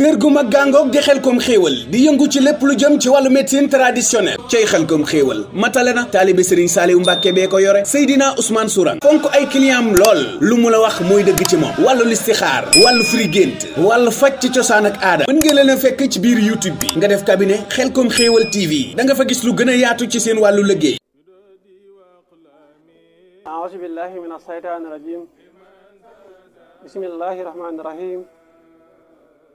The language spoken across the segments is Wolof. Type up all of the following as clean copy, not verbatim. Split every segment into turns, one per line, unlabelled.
wér gu mag gàngoog di Xelcom xéewal di yëngu ci lépp lu jëm ci wàllu médecine traditionnelle cay Xelcom xéewal matale na taalibe Serigne Saliou Mbàkke bee ko yore Seydina Ousmane Sourang fonk ay client am lool lu mu la wax mooy dëgg ci moom wàllu listixaar wàllu firi gént wàllu faj ci cosaan ak aada mën ngeen leen a fekk ci biir YouTube bi nga def cabinet Xelcom xéewal TV da nga fa gis lu gën a yaatu ci seen wàllu liggéey.
A'uuzu billahi mina shaytaani rajiim bismillahi rahmaani rahiim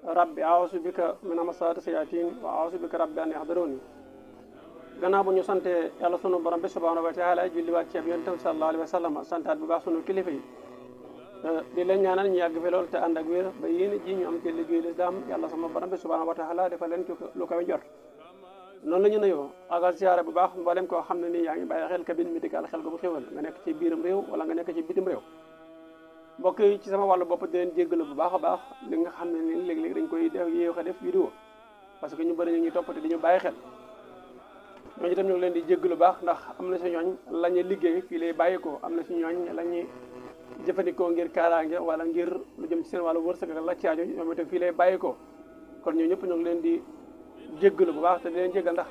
rabbi a'uuzu bika min hamazaati sayaatiin wa a'uuzu bika rabbi an yahduruun. gannaaw bu ñu sante yàlla sunu borom bi subhaanahu wa taala julliwaat ci yonent bi sallallahu alayhi wa sallam santaat bu baax sunu kilifa yi di leen ñaanal ñu yàgg fi lool te ànd ak wér ba yéen ji ñu am ci liggéey lislaam yàlla sama borom bi subhaanahu wa taala dafa leen ci lu koy jot. noonu la ñu nuyoo ak siyaare bu baax mboolem koo xam ne nii yaa ngi bàyyi xel cabinet médical Xelcom xéewal nga nekk ci biiram réew wala nga nekk ci bitim réew. mbokk yi ci sama wàllu bopp di leen jéggalu bu baax a baax li nga xam ne ni léeg-léeg dañ koy def yéex a def vidéo parce que ñu bëri ñu ngi toppate di ñu bàyyi xel ñooñu itam ñu ngi leen di jéggalu baax ndax am na si ñooñ la ñuy liggéey fii lay bàyyi ko am na si ñooñ la ñuy jëfandikoo ngir kaaraange wala ngir lu jëm ci seen wàllu wërsëg la caajo ñoom itam fii lay bàyyi ko kon ñoo ñëpp ñu ngi leen di jéggalu bu baax te di leen jéggal ndax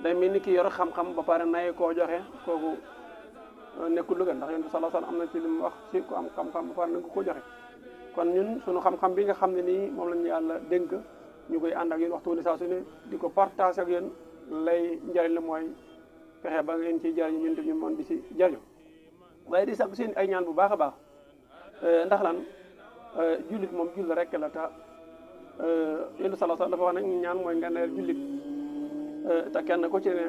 day mel ni ki yor xam-xam ba pare nay koo joxe kooku nekkul lu gën ndax yonent bi sallallahu alayhi wasallam am na ci li mu wax ci ku am xam-xam ba pare nangu ko joxe kon ñun suñu xam-xam bi nga xam ne nii moom lañu yàlla dénk ñu koy ànd ak yéen waxtu ni saa su ne di ko partage ak yéen lay njëriñ la mooy fexe ba ngeen ciy jëriñu ñun ñu mën di si jëriñu waaye di sàkku seen ay ñaan bu baax a baax ndax lan jullit moom jull rek la ta yonent bi sallallahu alayhi wasallam dafa wax ne ñaan mooy nga ne jullit te kenn ku ci ne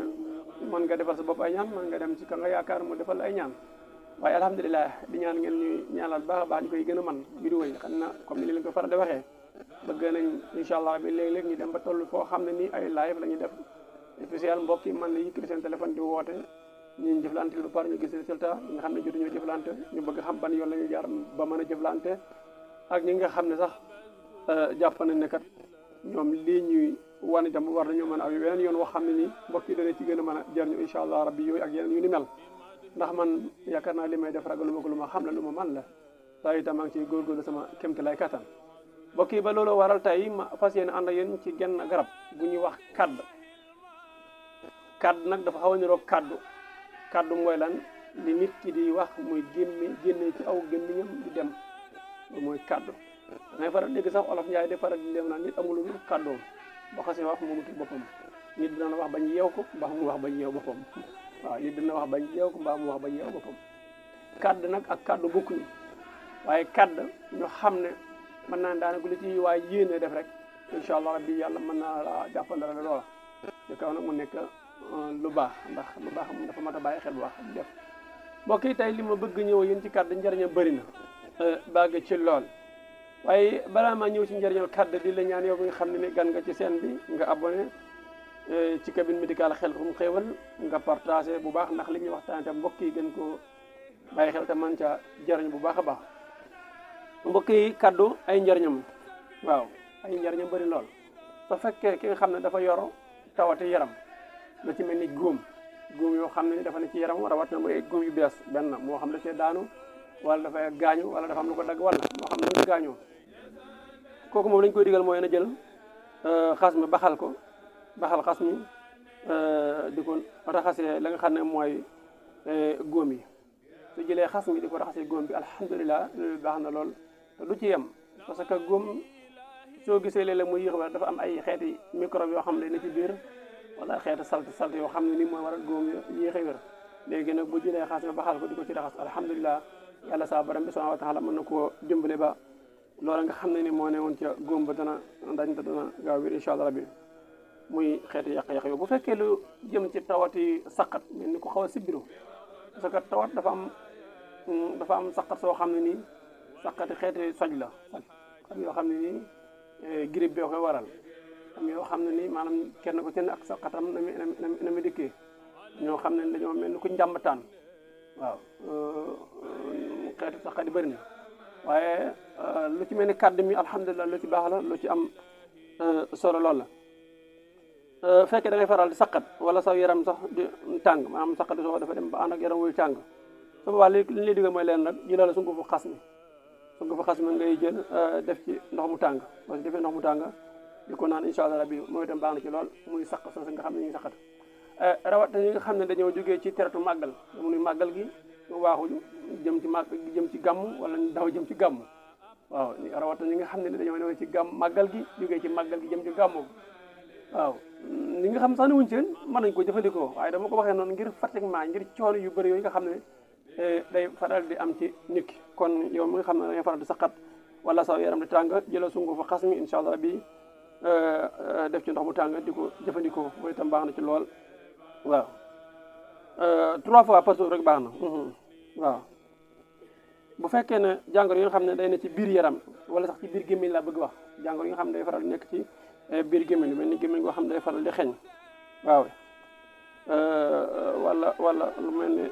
mën nga defal sa bopp ay ñaan mën nga dem ci ka nga yaakaar mu defal ay ñaan waaye alhamdulilah di ñaan ngeen ñuy ñaanal baax a baax ñu koy gën a man vidéo yi xam na comme ni leen ko faral di waxee bëgg nañ incha allah bi léeg-léeg ñu dem ba toll foo xam ne nii ay live la ñuy def spécial mbokk yi man na yëkkati seen téléphone di woote ñu jëflante ba pare ñu gis résultat ñi nga xam ne jotuñoo jëflante ñu bëgg xam ban yoon la ñuy jaar ba mën a jëflante ak ñi nga xam ne sax jàpp nañ ne kat ñoom lii ñuy wane itam war nañoo mën a aw yeneen yoon wax xam ne nii mbokk yi dana ci gën a mën a jariñu incha allah rabbi yooyu ak yeneen yu ni mel ndax man yaakaar naa li may def ragaluma ko lu ma xam la lu ma man la saa itam maa ngi ciy góorgóorlu sama kémti lay kattan mbokk yi ba loolu waral tey ma fas yéene ànd ak yéen ci genn garab bu ñuy wax kadd nag dafa xaw a niroog kaddu mooy lan li nit ki di wax muy génne ci aw gémmiñam di dem mooy kaddu dangay faral dégg sax olof Njaay de faral di dem naan nit amul lu kaddoom boo xasee wax moomutul boppam nit dina wax bañ yeew ko mbaa mu wax bañ yeew boppam waaw nit dina wax bañ yeew ko mbaa mu wax bañ yeew boppam kadd nag ak kaddu bokkuñu waaye kadd ñu xam ne mën naa daanaka lu ci waaye yéene def rek incha allah rabbi yàlla mën naa la jàppandala loola ci kaw nag mu nekk lu baax ndax lu baax moom dafa mat a bàyyi xel bu baax def mbokk yi tey li ma bëgg ñëw yéen ci kadd njëriñam bëri na bàgg ci lool waaye balaa maa ñëw ci njëriñal kàdd di la ñaan yow bi nga xam ne ni gan nga ci seen bi nga abonné ci cabinet médical Xelcom xéewal nga partagé bu baax ndax li ñuy waxtaan tam mbokk yi gën ko bàyyi xel te man ca jëriñ bu baax a baax mbokk yi kaddu ay njëriñam waaw ay njëriñam bëri lool su fekkee ki nga xam ne dafa yor tawati yaram lu ci mel ni góom yoo xam ne ni dafa ne ci yaram rawat na mooy góom yu bees benn moo xam da cee daanu wala dafay gaañu wala dafa am lu ko dagg wala moo xam ne gaañoo kooku moom lañ koy digal mooy na jël xas mi baxal xas mi di ko raxasee la nga xam ne mooy góom yi su jëlee xas mi di ko raxasee góom bi alhamdulilah loolu baax na lool te du ci yem parce que góom soo gisee léeg-léeg muy yéex dafa am ay xeeti microbe yoo xam ne na ci biir wala xeeti salte yoo xam ne ni mooy waral góom yéex a wér léegi nag bu jëlee xas mi baxal ko di ko ci raxas alhamdulilah yàlla saa borom bi subhanahu wa taala mën na koo dimbale ba loola nga xam ne ni moo ne woon ca góom ba dana gaaw wér incha allah rabbi muy xeeti yàq-yàq yow bu fekkee lu jëm ci tawati saqat mel ni ko xaw a sibbiru parce que tawat dafa am saqat soo xam ne nii saqati xeeti soj la am yoo xam ne nii grippe bee koy waral am yoo xam ne nii maanaam kenn ko ci ne ak saqatam na mu dikkee ñoo xam ne dañoo mel ni ku njàmbataan waaw xeetu saqat yi bëri na waaye lu ci mel ni kàdd mi alhamdulilah lu ci baax la lu ci am solo lool la fekkee da ngay faral di saqat wala sa yaram sax di tàng maanaam saqat soo dafa dem ba ànd ak yaram wuy tàng su boobaa li ñu lay digal mooy leen rek jëlal sungufu xas mi sunguf xas mi ngay jël def ci ndox mu tàng parce que defee ndox mu tàng di ko naan incha allah rabbi mooy itam baax na ci lool muy saq soosu nga xam ne ñu ngi saqat rawat ñi nga xam ne dañoo jógee ci teretu màggal muy màggal gi waaxuñu jëm ci jëm ci gàmm wala ñu daw jëm ci gàmm waaw rawat ñi nga xam ne dañoo ñëw ci gàmm màggal gi jógee ci màggal gi jëm ci gàmm waaw ñi nga xam sax ne wuñ ci mën nañ ko jëfandikoo waaye dama ko waxee noonu ngir pratiquement ngir coono yu bëri yooyu nga xam ne day faral di am ci nit ki kon yow mi nga xam ne da ngay faral di saqat wala saw yaram di tàng jëla sungu fa xas mi incha allah bi def ci ndox mu tàng di ko jëfandikoo mooy itam baax na ci lool waaw 3 fois par jour rek baax na waaw bu fekkee ne jàngoro yi nga xam ne day ne ci biir yaram wala sax ci biir gémmiñ laa bëgg wax jàngoro yi nga xam ne day faral di nekk ci biir gémmiñ mel ni gémmiñ goo xam ne day faral di xeeñ waaw wala lu mel ni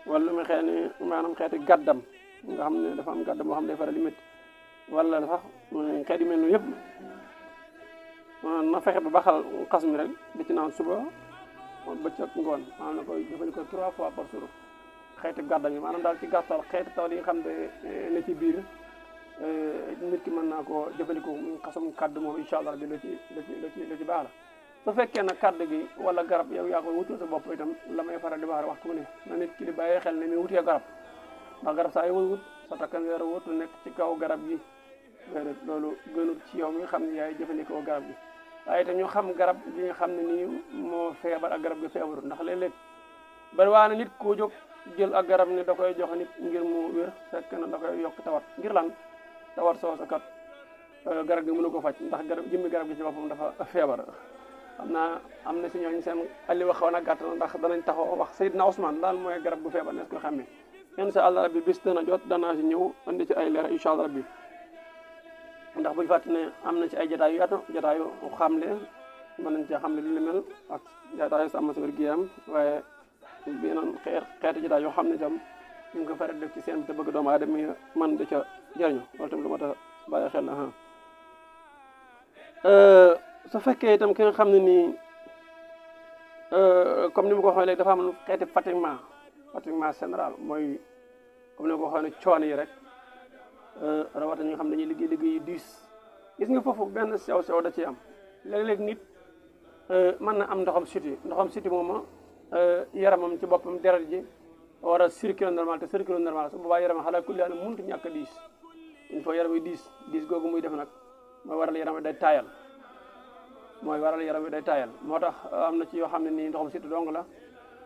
wala lu muy xëy ni maanaam xeeti gàddam nga xam ne dafa am gàddam boo xam ne day faral di métti wala sax xeet yu mel ni yëpp na fexe ba baxal xas mi rek di ci naan suba bëccëg ngoon maanaam na koy jëfandikoo 3 fois par jour xeeti gàddam yi maanaam daal ci gàttal xeeti taw yi nga xam ne ne ci biir nit ki mën naa koo jëfandikoo muy xasum kàddu moom incha allah bi la ci baax la su fekkee nag kàddu gi wala garab yow yaa koy wutul sa bopp itam la may faral di wax waxtu mu ne na nit ki di bàyyi xel ne muy wutee garab ndax garab saa yoo wut sa takkandeer wut nekk ci kaw garab gi loolu gënul ci yow mi nga xam ne yaay jëfandikoo garab gi waaye itam ñu xam garab gi nga xam ne nii moo feebar ak garab gi feebarul ndax léeg-léeg bari waa na nit koo jóg jël ak garab ni da koy jox nit ngir mu wér fekk na da koy yokk tawat ngir lan tawat soosa kat garab gi mënu ko faj ndax jëmmi garab gi ci boppam dafa feebar xam naa am na si ñooñu seen alli wax xaw na gàtt na ndax danañ taxaw wax Seydina Ousmane daal mooy garab gu feebar nees ko xamee incha allah rabbi bis dana jot danaa si ñëw andi ci ay leer incha allah rabbi ndax buñu fàtte ne am na ci ay jotaay yu yaatu jotaay yu xamle mën nañ cee xamle li mel ak jotaay yu sàmm sa wér-gu-yaram waaye beneen xeeti jotaay yoo xam ne itam ñu ngi ko faral def ci seen bi te bëgg doomu aadama yi man da ca jëriñu loolu tam lu ma ta bàyyi xel la su fekkee itam ki nga xam ne nii comme ni ma ko waxee léegi dafa am xeeti fatiguement général mooy comme ni ma ko waxee ne coono yi rek rawatina ñi nga xam ne dañuy liggéey yu diis gis nga foofu benn sew da ciy am léeg-léeg nit mën na am ndoxam siti moom yaramam ci boppam deret ji war a circuler normal te circuler normal su boobaa yaram xalaa kulli haal mënut ñàkk a diis il faut yaram yi diis googu muy def nag mooy waral yaram wi day taayal moo tax am na ci yoo xam ne nii ndoxam siti dong la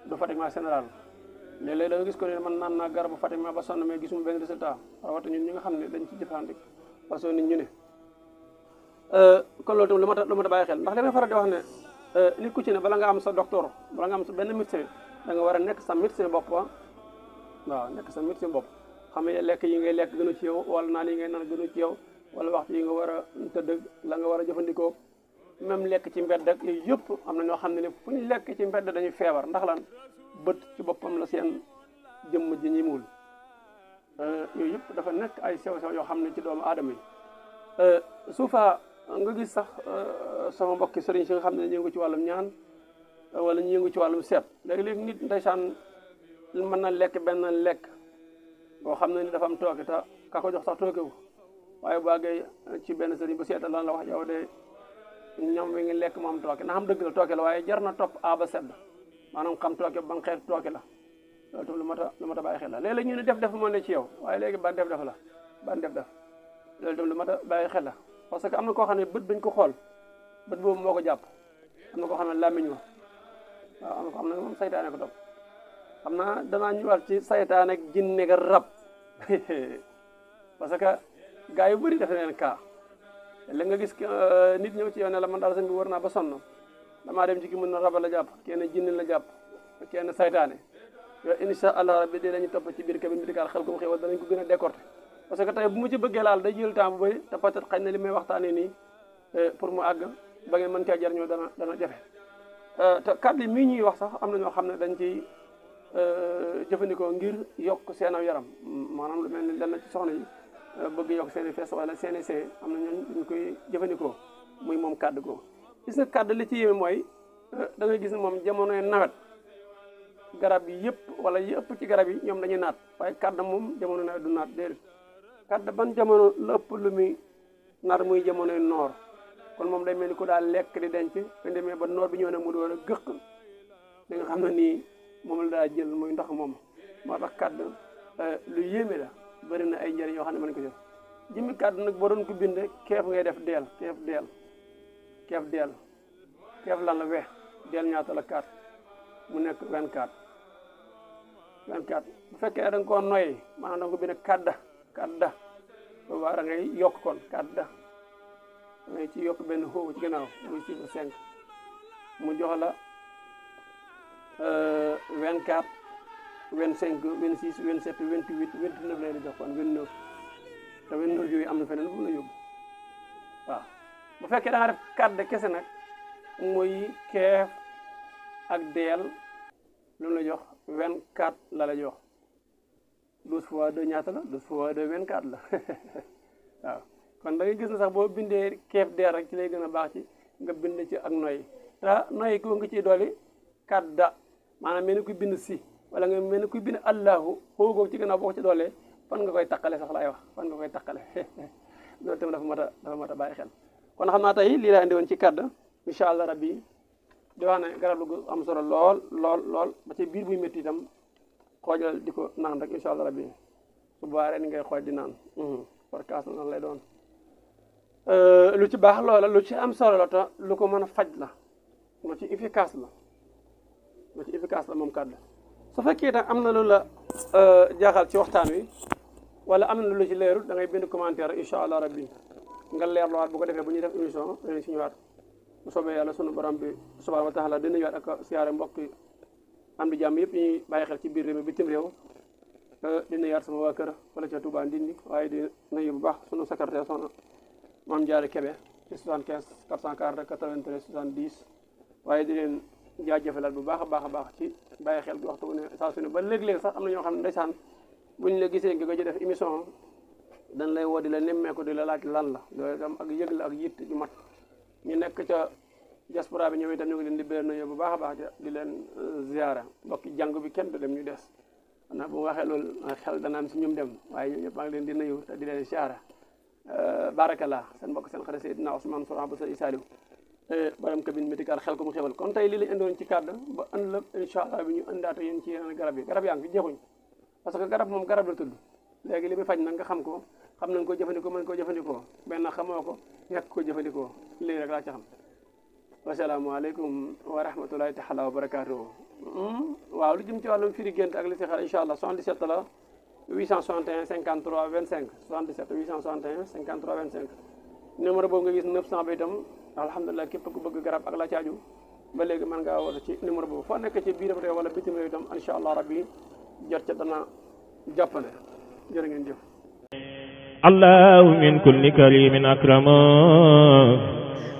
du fatiguement général léeg-léeg da nga gis ko ne man naan naa garabu fatiguement ba sonn mais gisuma benn résultat rawatina ñun ñi nga xam ne dañ ci jëfandik parce que nit ñu ne kon loolu tam lu ma ta bàyyi xel ndax damay faral di wax ne nit ku ci ne bala nga am sa docteur bala nga am sa benn médecin da nga war a nekk sa médecin bopp waaw nekk sa médecin bopp xam ne lekk yi ngay lekk gënu ci yow wala naan yi ngay naan gënu ci yow wala waxtu yi nga war a tëdd la nga war a jëfandikoo même lekk ci mbedd ak yooyu yëpp am na ñoo xam ne fu ñu lekk ci mbedd dañuy feebar ndax lan bët ci boppam la seen jëmm ji ñi muul yooyu yëpp dafa nekk ay sew-sew yoo xam ne ci doomu aadama yi suufa nga gis sax sama mbokki sëriñ si nga xam ne ñu ngi ci wàllum ñaan wala ñu ngi ci wàllum seet léegi-léegi nit ndeysaan mën na lekk benn lekk boo xam ne ni dafa am tooke te ka ko jox sax tookewu waaye bu àggee ci benn sëriñ bu seetal lan la wax yow de ñoom wi ngi lekk mu am tooke na xam dëgg la tooke la waaye jar na topp a ba sedd maanaam xam tooke ban xeet tooke la loolu tam lu mat a bàyyi xel la léeg-léeg ñu ne def moo ne ci yow waaye léegi ban def la ban def loolu tam lu mat a bàyyi xel la parce que am na koo xam ne bët bañ ko xool bët boobu moo ko jàpp am na koo xam ne làmmiñ wa waaw am na ko xam ne moom saytaane ko topp xam naa danaa ñëwaat ci saytaane ak jinne ak rab parce que gars yu bëri def leen cas léegi nga gis nit ñëw ci yow ne la man daal sëñ bi war naa ba sonn damaa dem ci ki mën na raba la jàpp kenn jinne la jàpp kenn saytaane yow incha allah rabbi di lañu topp ci biir cabine médicale Khelcom Xéwal danañ ko gën a décorté parce que tey bu mu ci bëggee laal day jël temps bu bëri te peut-être xañ na li may waxtaanee nii pour mu àgg ba ngeen mën cee jariñoo dana jafe te kàddu yi mii ñuy wax sax am na ñoo xam ne dañ ciy jëfandikoo ngir yokk seen yaram maanaam lu mel ni lenn ci soxna yi bëgg yokk seen i fees wala seen i see am na ñooñu ñu koy jëfandikoo muy moom kàddu googu gis nga kàddu li ci yéeme mooy da ngay gis ne moom jamonoy nawet garab yi yëpp wala yi ëpp ci garab yi ñoom dañuy naat waaye kàdd moom jamono nawet du naat déedéet kàdd ban jamono la ëpp lu muy naat muy jamonoy noor kon moom day mel ni ku daal lekk di denc te demee ba noor bi ñëw ne mu doon a gëq li nga xam ne nii moom la daa jël muy ndox moom moo tax kàdd lu yéeme la bëri na ay njëriñ yoo xam ne mën ko def jëmmi kàdd nag boo doon ko bind keef ngay def deel keef lan la weex deel ñaata la 4 mu nekk 24 bu fekkee da nga koo noyyi maanaam da nga ko bind kadda boobaa da ngay yokk kon kadda da ngay ci yokk benn xóobu ci gannaaw muy chiffre 5 mu jox la 24 25 26 27 28 29 lay di jox kon 29 te 29 yooyu am na feneen bu la yóbbu waaw bu fekkee da nga def kadda kese nag muy keef ak deel lu la jox 24 la la jox 12 fois 2 ñaata la 12 fois 2 24 la waaw kon da ngay gis ne sax boo bindee keef deel rek ci lay gën a baax ci nga bind ci ak noy te noy ko nga ciy dooli kadda maanaam mel ni kuy bind si wala nga mel ni kuy bind allahu xoogoo ci gannaaw boo ko ci doolee fan nga koy taqale sax laay wax fan nga koy taqale loolu tamit dafa mat a bàyyi xel kon xam naa tey lii laa indi woon ci kadda incha allah rabbi di wax ne garab lu am solo lool ba ci biir buy métti itam xoojal di ko naan rek incha allah rabbi su boobaa ni ngay xooj di naan par kaas nan lay doon lu ci baax loola lu ci am solo la te lu ko mën a faj la lu ci efficace la moom kàddu su fekkee nag am na lu la jaaxal ci waxtaan wi wala am na lu ci leerul da ngay bind commentaire rek incha allah rabbi nga leerluwaat bu ko defee bu ñuy def émission dinañ si ñëwaat bu soobee yàlla sunu borom bi subhanahu wa taala dina ñëwaat ak siyaare mbokk am di jàmm yëpp ñuy bàyyi xel ci biir réew mi bitim réew dina yaat sama waa kër wala ca Touba Ndindi waaye di nuyu bu baax sunu secrétaire soxna Mame Diarra Kébé ci 75 440 93 70 waaye di leen jaajëfalal bu baax a baax ci bàyyi xel gi waxtu bu ne saa su ne ba léeg-léeg sax am na ñoo xam ne ndeysaan buñ la gisee nga ko ci def émission dañ lay woo di la nemmeeku di la laaj lan la loolu itam ak yëg la ak yitt ju mat ñu nekk ca diaspora bi ñoom itam ñu ngi leen di béy nañu bu baax a baax di leen ziara mbokki jàng bi kenn du dem ñu des xanaa bu ma waxee loolu xel dana am si ñoom dem waaye ñoom ñëpp maa ngi leen di nuyu te di leen ziara barakallah seen mbokk seen xarit Seydina Ousmane Sourang bu sa Saliou borom cabine médical xel ko mu xewal kon tey lii lañ indoon ci kàddu ba ëllëg incha allah bi ñu ëndaata yéen ci yeneen garab yaa ngi fi jeexuñ parce que garab moom garab la tudd léegi li muy faj nag nga xam ko xam nañ ko jëfandikoo mën koo jëfandikoo benn xamoo ko ñàkk ko jëfandikoo lii rek laa ci xam wasalaamaaleykum wa rahmatulahi taala wa barakaatuhu waaw lu jëm ci wàllum firi gént ak li si xar incha allah 77 la 861 53 25 77 861 53 25 numéro boobu nga gis 900 ba itam alhamdulilah képp ku bëgg garab ak la caaju ba léegi mën ngaa woote ci numéro boobu foo nekk ci biir réew wala bitim réew itam incha allah rabbi jot ca dana jàppale jërë ngeen jëf
allahu min kulli karimin akrama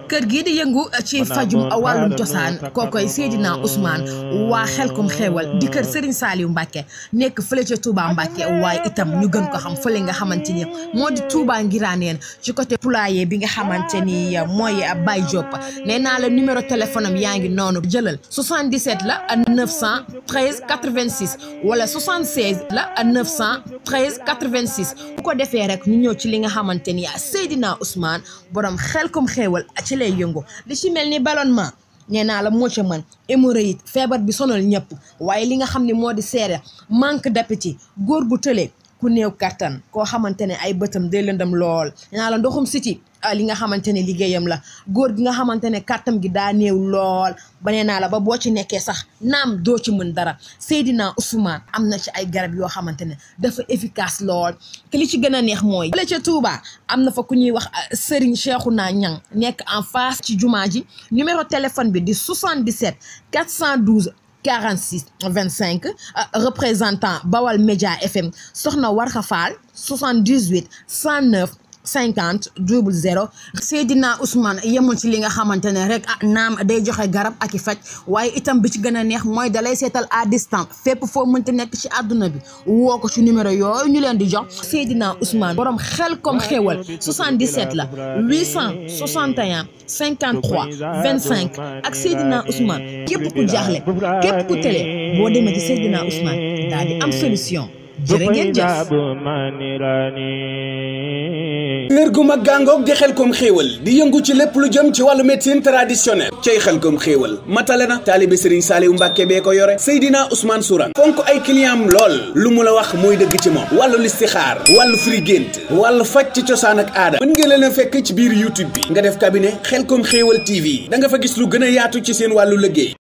kër gii di yëngu ci fajum wàllum cosaan kookoy Seydina Ousmane waa Xelkom Xéewal di kër Serigne Saliou Mbacke nekk fële ca Touba Mbacke waaye itam ñu gën ko xam fële nga xamante ni moo di Touba Ngiraneen ci côté poulailler bi nga xamante ni mooy Baye Diop nee naa la numéro téléphone am yaa ngi noonu jëlal 77 la 913 86 wala 76 la 913 86 bu ko defee rek ñu ñëw ci li nga xamante ni Seydina Ousmane borom Xelkom Xéewal ci lay yëngu li ci mel ni ballonnement nee naa la moo ca mën hémorroïde feebar bi sonal ñëpp waaye li nga xam ne moo di seere manque d'appétit góor gu tële ku néew kattan koo xamante ne ay bëtam day lëndam lool nee naa la ndoxum siti li nga xamante ne liggéeyam la góor gi nga xamante ne kàttam gi daa néew lool ba nee naa la ba boo ci nekkee sax naam doo ci mën dara Seydina Ousmane am na ci ay garab yoo xamante ne dafa efficace lool te li ci gën a neex mooy la ca Touba am na fa ku ñuy wax Serigne Cheikhouna Niang nekk en face ci jumaa ji numéro téléphone bi di 77 412 46 25 représentant Bawal Média FM soxna Warxa Fall 78 109 50 00 Seydina Ousmane yemul ci li nga xamante ne rek naam day joxe garab ak i faj waaye itam bi ci gën a neex mooy dalay seetal à distance fépp foo mënti nekk ci àdduna bi woo ko ci numéro yooyu ñu leen di jox Seydina Ousmane borom Xelkom Xéewal 77 la 861 53 25 ak Seydina Ousmane képp ku jaaxle képp ku télé boo demee ci Seydina Ousmane daal di am solution jërë ngeen jëf.
kër gu mag gàngoog di Xelcom xéewal di yëngu ci lépp lu jëm ci wàllu médecine traditionnelle cay Xelcom xéewal matale na taalibe Serigne Saliou Mbacke bee ko yore Seydina Ousmane Sourang fonk ay clientam lool lu mu la wax mooy dëgg ci moom wàllu listixaar wàllu firi gént wàllu faj ci cosaan ak aada mën ngeen leen a fekk ci biir YouTube bi nga def cabinet Xelcom xéewal TV da nga fa gis lu gën a yaatu ci seen wàllu liggéey